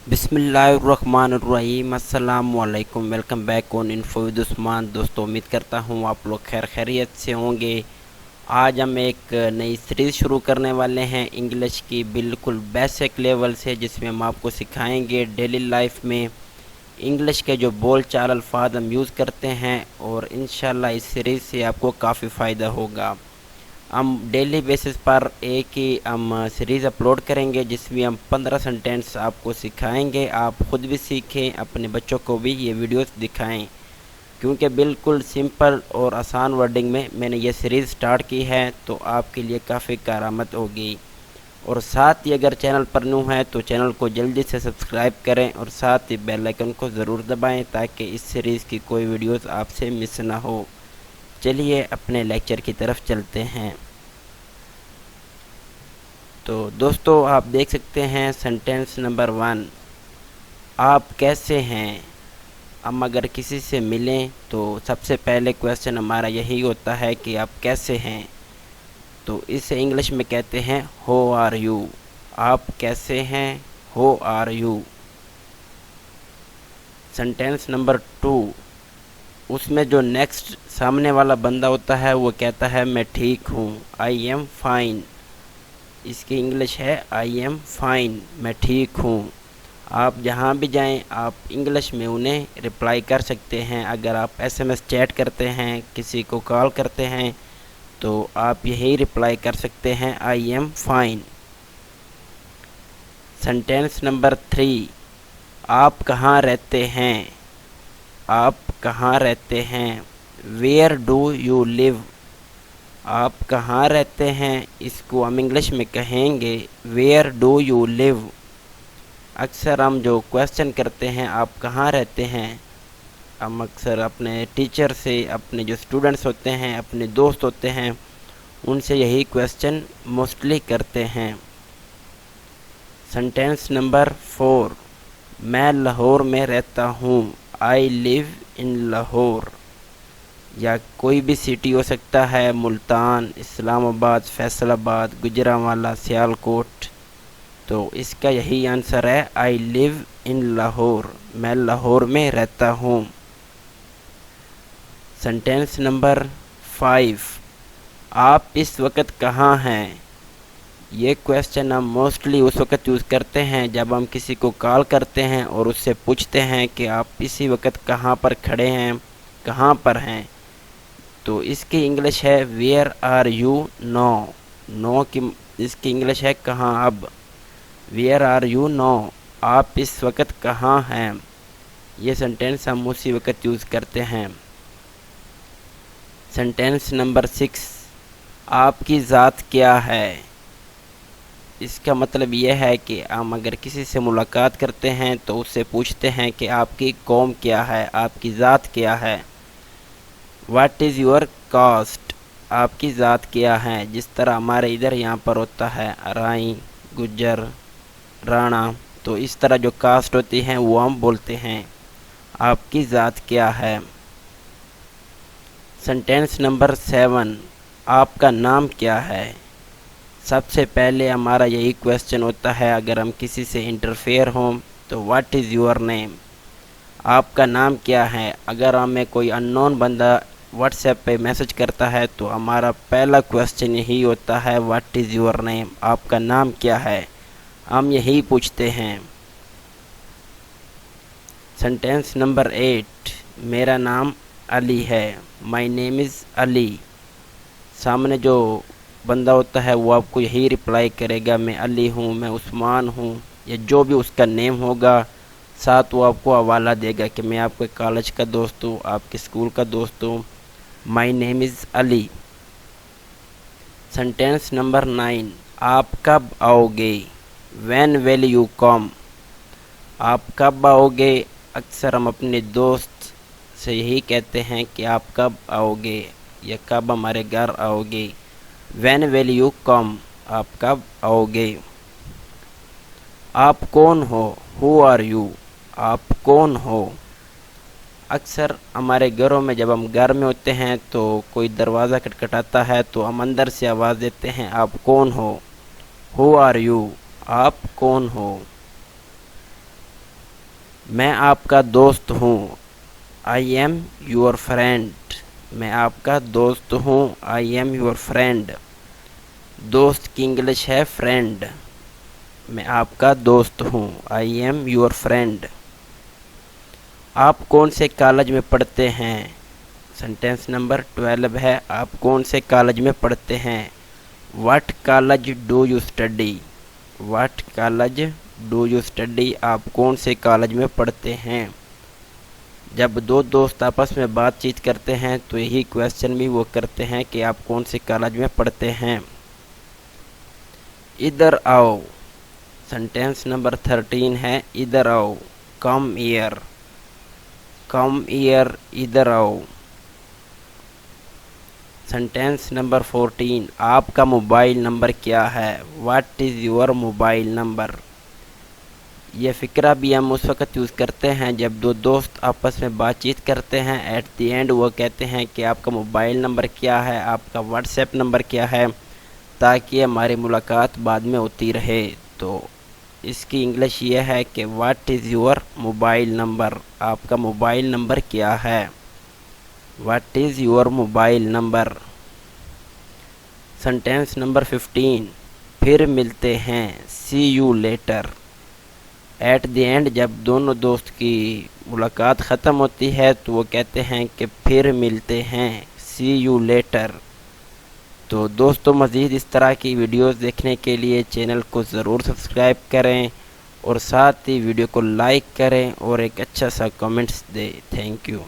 बिस्मिल्लाहिर्रहमानिर्रहीम। अस्सलाम वालेकुम। Welcome back on info with Usman. दोस्तों, उम्मीद करता हूँ आप लोग खैर खैरियत से होंगे। आज हम एक नई सीरीज़ शुरू करने वाले हैं इंग्लिश की, बिल्कुल बेसिक लेवल से, जिसमें हम आपको सिखाएंगे डेली लाइफ में इंग्लिश के जो बोल चाल अल्फाज हम यूज़ करते हैं, और इंशाल्लाह इस सीरीज़ से आपको काफ़ी फ़ायदा होगा। हम डेली बेसिस पर एक ही हम सीरीज़ अपलोड करेंगे जिसमें हम 15 सेंटेंस आपको सिखाएंगे। आप ख़ुद भी सीखें, अपने बच्चों को भी ये वीडियोस दिखाएं, क्योंकि बिल्कुल सिंपल और आसान वर्डिंग में मैंने ये सीरीज़ स्टार्ट की है, तो आपके लिए काफ़ी कारआमद होगी। और साथ ही अगर चैनल पर न्यू है तो चैनल को जल्दी से सब्सक्राइब करें और साथ ही बेल आइकन को ज़रूर दबाएं ताकि इस सीरीज़ की कोई वीडियोस आपसे मिस ना हो। चलिए अपने लेक्चर की तरफ चलते हैं। तो दोस्तों, आप देख सकते हैं सेंटेंस नंबर 1, आप कैसे हैं। हम अगर किसी से मिलें तो सबसे पहले क्वेश्चन हमारा यही होता है कि आप कैसे हैं। तो इसे इंग्लिश में कहते हैं हाउ आर यू। आप कैसे हैं, how are you. Sentence number 2, उसमें जो नेक्स्ट सामने वाला बंदा होता है वो कहता है मैं ठीक हूँ, आई एम फाइन। इसकी इंग्लिश है आई एम फाइन, मैं ठीक हूँ। आप जहाँ भी जाएं आप इंग्लिश में उन्हें रिप्लाई कर सकते हैं। अगर आप एसएमएस चैट करते हैं, किसी को कॉल करते हैं, तो आप यही रिप्लाई कर सकते हैं, I am fine. Sentence number 3, आप कहाँ रहते हैं। आप कहाँ रहते हैं, वेयर डू यू लिव। आप कहाँ रहते हैं, इसको हम इंग्लिश में कहेंगे वेयर डू यू लिव। अक्सर हम जो क्वेश्चन करते हैं आप कहाँ रहते हैं, हम अक्सर अपने टीचर से, अपने जो स्टूडेंट्स होते हैं, अपने दोस्त होते हैं, उनसे यही क्वेश्चन मोस्टली करते हैं। सेंटेंस नंबर 4, मैं लाहौर में रहता हूँ, आई लिव इन लाहौर। या कोई भी सिटी हो सकता है, मुल्तान, इस्लामाबाद, फैसलाबाद, गुजरांवाला, सियालकोट। तो इसका यही आंसर है, आई लिव इन लाहौर, मैं लाहौर में रहता हूँ। सेंटेंस नंबर 5, आप इस वक्त कहाँ हैं। ये क्वेश्चन हम मोस्टली उस वक्त यूज़ करते हैं जब हम किसी को कॉल करते हैं और उससे पूछते हैं कि आप इसी वक्त कहाँ पर खड़े हैं, कहाँ पर हैं। तो इसकी इंग्लिश है where are you no. No की इसकी इंग्लिश है कहाँ अब। वेयर आर यू नो, आप इस वक्त कहाँ हैं। ये सेंटेंस हम उसी वक्त यूज़ करते हैं। सेंटेंस नंबर 6, आपकी ज़ात क्या है। इसका मतलब यह है कि हम अगर किसी से मुलाकात करते हैं तो उससे पूछते हैं कि आपकी कौम क्या है, आपकी ज़ात क्या है। व्हाट इज़ योर कास्ट, आपकी ज़ात क्या है। जिस तरह हमारे इधर यहाँ पर होता है अराई, गुज्जर, राणा, तो इस तरह जो कास्ट होती हैं वो हम बोलते हैं, आपकी ज़ात क्या है। सेंटेंस नंबर 7, आपका नाम क्या है। सबसे पहले हमारा यही क्वेश्चन होता है अगर हम किसी से इंटरफेयर हों तो व्हाट इज़ योर नेम, आपका नाम क्या है। अगर हमें कोई अननोन बंदा व्हाट्सएप पे मैसेज करता है तो हमारा पहला क्वेश्चन यही होता है, व्हाट इज़ योर नेम, आपका नाम क्या है, हम यही पूछते हैं। सेंटेंस नंबर 8, मेरा नाम अली है, माय नेम इज़ अली। सामने जो बंदा होता है वो आपको यही रिप्लाई करेगा, मैं अली हूँ, मैं उस्मान हूँ, या जो भी उसका नेम होगा। साथ वो आपको हवाला देगा कि मैं आपके कॉलेज का दोस्त हूँ, आपके स्कूल का दोस्त हूँ, my name is Ali. Sentence number 9, आप कब आओगे, व्हेन विल यू कम। आप कब आओगे, अक्सर हम अपने दोस्त से यही कहते हैं कि आप कब आओगे या कब हमारे घर आओगे। व्हेन विल यू कम, आप कब आओगे। आप कौन हो, हु आर यू, आप कौन हो। अक्सर हमारे घरों में जब हम घर में होते हैं तो कोई दरवाज़ा खटखटाता है तो हम अंदर से आवाज़ देते हैं, आप कौन हो, हु आर यू, आप कौन हो। میں آپ کا دوست ہوں. I am your friend. میں آپ کا دوست ہوں. I am your friend. دوست کی انگلش ہے friend. میں آپ کا دوست ہوں. I am your friend. آپ کون سے کالج میں پڑھتے ہیں؟ سنٹینس نمبر 12 ہے. آپ کون سے کالج میں پڑھتے ہیں؟ What college do you study? What college do you study? آپ کون سے کالج میں پڑھتے ہیں؟ جب دو دوست آپس میں بات چیت کرتے ہیں تو یہی کویسچن بھی وہ کرتے ہیں کہ آپ کون سے کالج میں پڑھتے ہیں. ادھر آؤ. سنٹینس نمبر 13 ہے. ادھر آؤ. کم ایئر. کم ایئر. ادھر آؤ. Sentence number 14. آپ کا موبائل نمبر کیا ہے؟ What is your mobile number. یہ فقرہ بھی ہم اس وقت یوز کرتے ہیں جب دو دوست آپس میں بات چیت کرتے ہیں. ایٹ دی اینڈ وہ کہتے ہیں کہ آپ کا موبائل نمبر کیا ہے، آپ کا واٹس ایپ نمبر کیا ہے، تاکہ ہماری ملاقات بعد میں ہوتی رہے. تو اس کی انگلش یہ ہے کہ what is your mobile number. آپ کا موبائل نمبر کیا ہے؟ What is your mobile number. Sentence number 15. پھر ملتے ہیں. See you later. At the end جب دونوں دوست کی ملاقات ختم ہوتی ہے تو وہ کہتے ہیں کہ پھر ملتے ہیں. See you letter. تو دوستو مزید اس طرح کی ویڈیوز دیکھنے کے لیے چینل کو ضرور سبسکرائب کریں اور ساتھ ہی ویڈیو کو لائک کریں اور ایک اچھا سا کمنٹس دیں. Thank you.